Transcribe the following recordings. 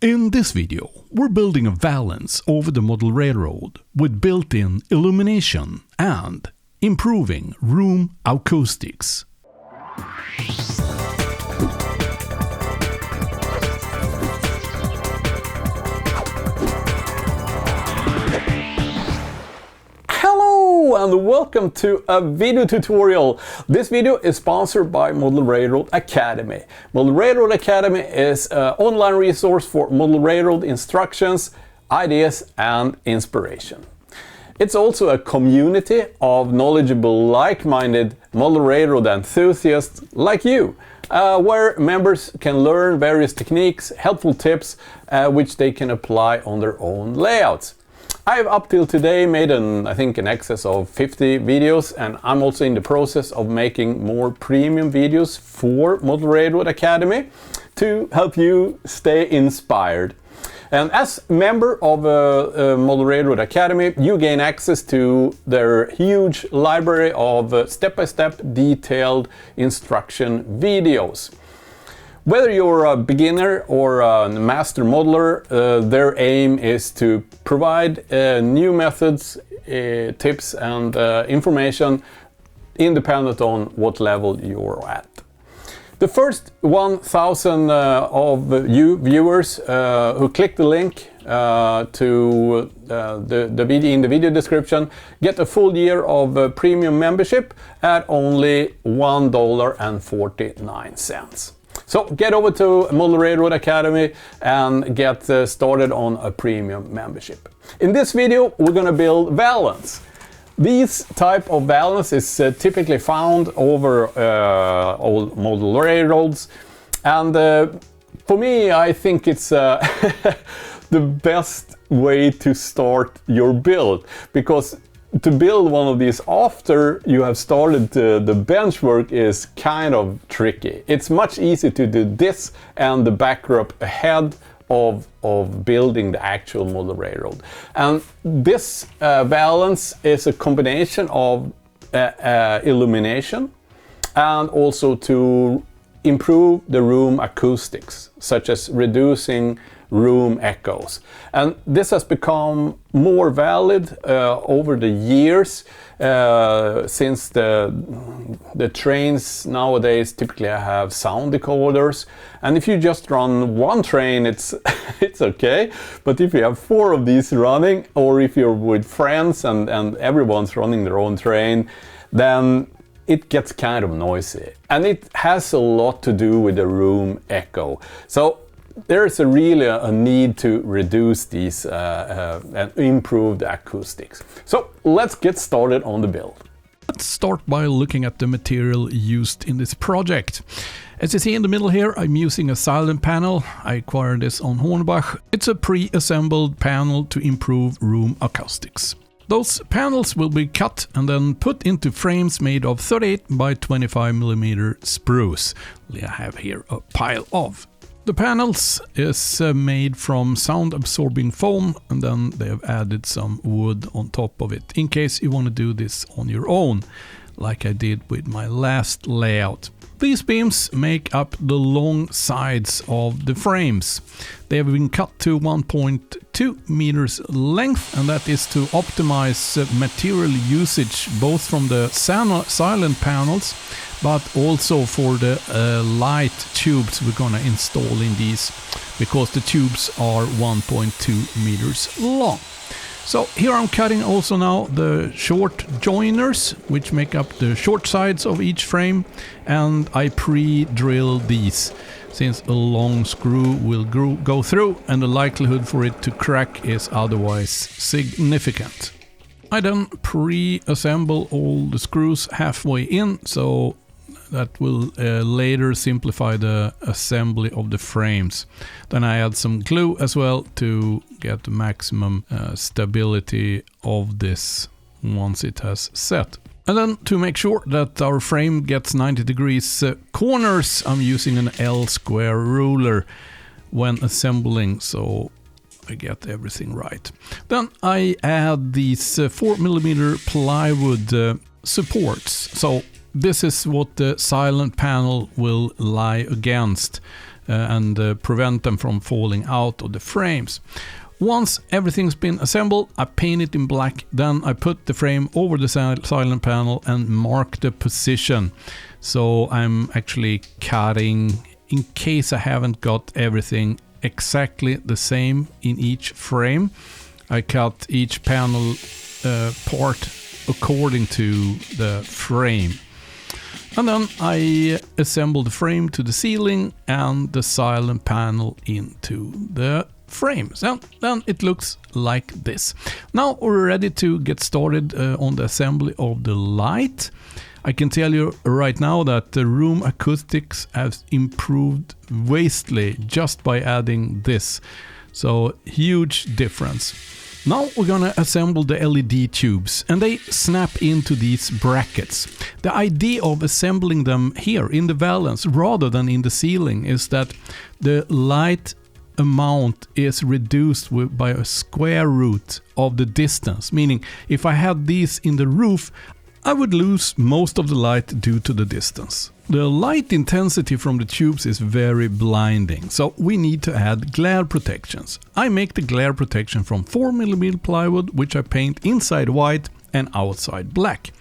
In this video, we're building a valance over the model railroad with built-in illumination and improving room acoustics. Hello and welcome to a video tutorial. This video is sponsored by Model Railroad Academy. Model Railroad Academy is an online resource for model railroad instructions, ideas and inspiration. It's also a community of knowledgeable, like-minded model railroad enthusiasts like you, where members can learn various techniques, helpful tips, which they can apply on their own layouts. I have up till today made I think in excess of 50 videos, and I'm also in the process of making more premium videos for Model Railroad Academy to help you stay inspired. And as member of Model Railroad Academy, you gain access to their huge library of step-by-step detailed instruction videos. Whether you're a beginner or a master modeler, their aim is to provide new methods, tips and information independent on what level you're at. The first 1,000 of you viewers who click the link to the video in the video description get a full year of premium membership at only $1.49. So get over to Model Railroad Academy and get started on a premium membership. In this video, we're going to build valance. This type of valance is typically found over old model railroads, and for me, I think it's the best way to start your build, because to build one of these after you have started the bench work is kind of tricky. It's much easier to do this and the backdrop ahead of building the actual model railroad. And this valance is a combination of illumination and also to improve the room acoustics, such as reducing room echoes. And this has become more valid over the years since the trains nowadays typically have sound decoders, and if you just run one train it's okay, but if you have 4 of these running, or if you're with friends and everyone's running their own train, then it gets kind of noisy, and it has a lot to do with the room echo. So there's really a need to reduce these and improve the acoustics. So let's get started on the build. Let's start by looking at the material used in this project. As you see in the middle here, I'm using a silent panel. I acquired this on Hornbach. It's a pre-assembled panel to improve room acoustics. Those panels will be cut and then put into frames made of 38 by 25 mm spruce. I have here a pile of. The panels is made from sound absorbing foam, and then they have added some wood on top of it in case you want to do this on your own, like I did with my last layout. These beams make up the long sides of the frames. They have been cut to 1.2 meters length, and that is to optimize material usage both from the silent panels but also for the light tubes we're gonna install in these, because the tubes are 1.2 meters long. So here I'm cutting also now the short joiners, which make up the short sides of each frame, and I pre-drill these, since a long screw will go through and the likelihood for it to crack is otherwise significant. I then pre-assemble all the screws halfway in, so that will later simplify the assembly of the frames. Then I add some glue as well to get the maximum stability of this once it has set. And then to make sure that our frame gets 90 degrees corners, I'm using an L-square ruler when assembling, so I get everything right. Then I add these 4 mm plywood supports. So this is what the silent panel will lie against. and prevent them from falling out of the frames. Once everything's been assembled, I paint it in black, then I put the frame over the silent panel and mark the position. So I'm actually cutting, in case I haven't got everything exactly the same in each frame. I cut each panel part according to the frame. And then I assemble the frame to the ceiling and the silent panel into the frames. And then it looks like this. Now we're ready to get started on the assembly of the light. I can tell you right now that the room acoustics has improved vastly just by adding this. So huge difference. Now we're gonna assemble the LED tubes, and they snap into these brackets. The idea of assembling them here in the valance rather than in the ceiling is that the light amount is reduced by a square root of the distance, meaning if I had these in the roof, I would lose most of the light due to the distance. The light intensity from the tubes is very blinding, so we need to add glare protections. I make the glare protection from 4mm plywood, which I paint inside white and outside black.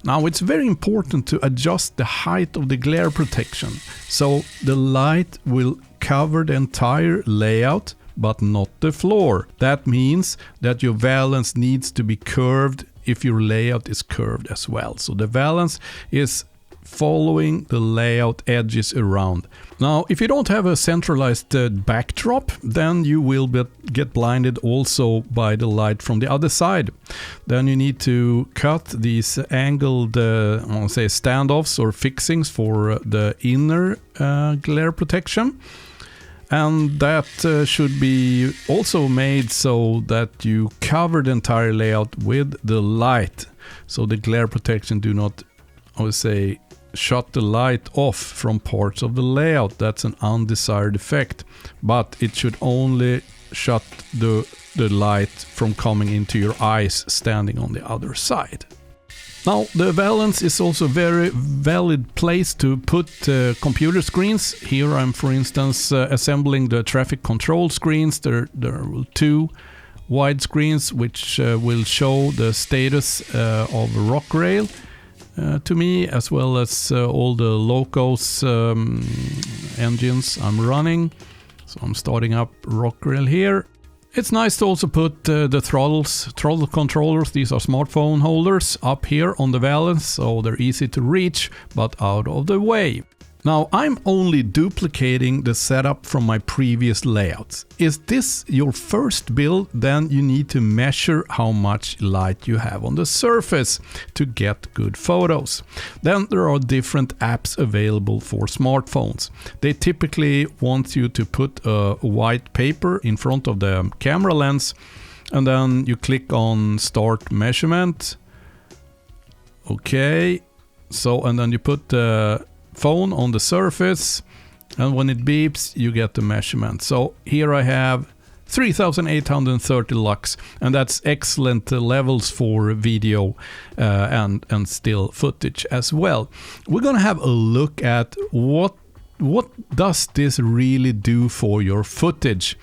Now it's very important to adjust the height of the glare protection, so the light will cover the entire layout but not the floor. That means that your valance needs to be curved if your layout is curved as well. So the valance is following the layout edges around. Now, if you don't have a centralized backdrop, then you will get blinded also by the light from the other side. Then you need to cut these angled, standoffs or fixings for the inner glare protection. And that should be also made so that you cover the entire layout with the light. So the glare protection do not, shut the light off from parts of the layout. That's an undesired effect. But it should only shut the light from coming into your eyes standing on the other side. Now, the valance is also a very valid place to put computer screens. Here I'm, for instance, assembling the traffic control screens. There are two wide screens which will show the status of a rock rail to me, as well as all the locos engines I'm running. So I'm starting up rock rail here. It's nice to also put the throttle controllers, these are smartphone holders, up here on the valance, so they're easy to reach, but out of the way. Now, I'm only duplicating the setup from my previous layouts. Is this your first build? Then you need to measure how much light you have on the surface to get good photos. Then there are different apps available for smartphones. They typically want you to put a white paper in front of the camera lens, and then you click on Start Measurement. Okay, so and then you put the phone on the surface, and when it beeps you get the measurement. So here I have 3830 lux, and that's excellent levels for video and still footage as well. We're gonna have a look at what does this really do for your footage.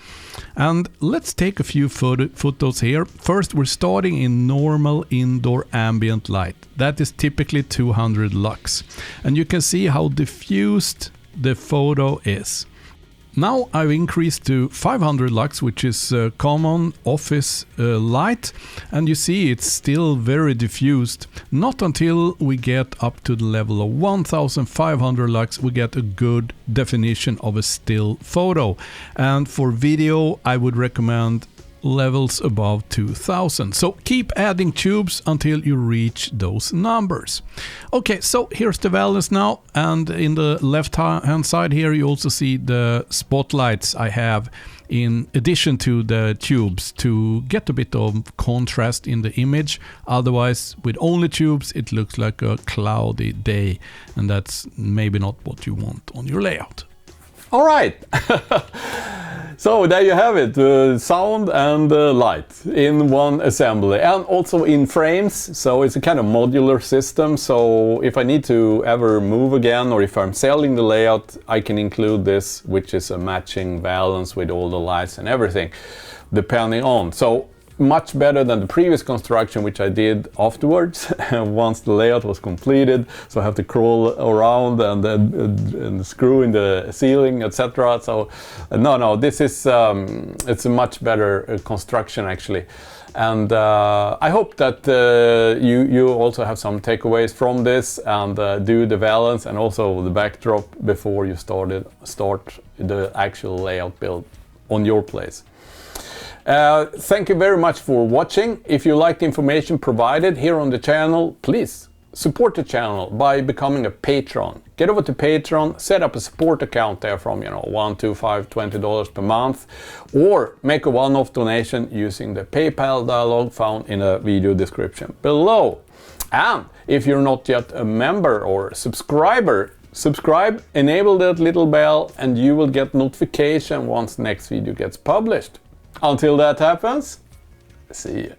And let's take a few photos here. First, we're starting in normal indoor ambient light. That is typically 200 lux. And you can see how diffused the photo is. Now I've increased to 500 lux, which is common office light, and you see it's still very diffused. Not until we get up to the level of 1500 lux we get a good definition of a still photo. And for video I would recommend levels above 2000. So keep adding tubes until you reach those numbers. Okay, so here's the valance now, and in the left hand side here you also see the spotlights I have in addition to the tubes to get a bit of contrast in the image. Otherwise, with only tubes it looks like a cloudy day, and that's maybe not what you want on your layout. All right. So there you have it, sound and light in one assembly, and also in frames. So it's a kind of modular system, so if I need to ever move again, or if I'm selling the layout, I can include this, which is a matching valance with all the lights and everything, depending on. So much better than the previous construction, which I did afterwards once the layout was completed. So I have to crawl around and screw in the ceiling, etc. So no, this is it's a much better construction actually. And I hope that you also have some takeaways from this, and do the valance and also the backdrop before you start the actual layout build on your place. Thank you very much for watching. If you like the information provided here on the channel, please support the channel by becoming a patron. Get over to Patreon, set up a support account there from $1, $2, $5, $20 per month, or make a one-off donation using the PayPal dialog found in a video description below. And if you're not yet a member or subscriber, subscribe, enable that little bell, and you will get notification once the next video gets published. Until that happens, see you.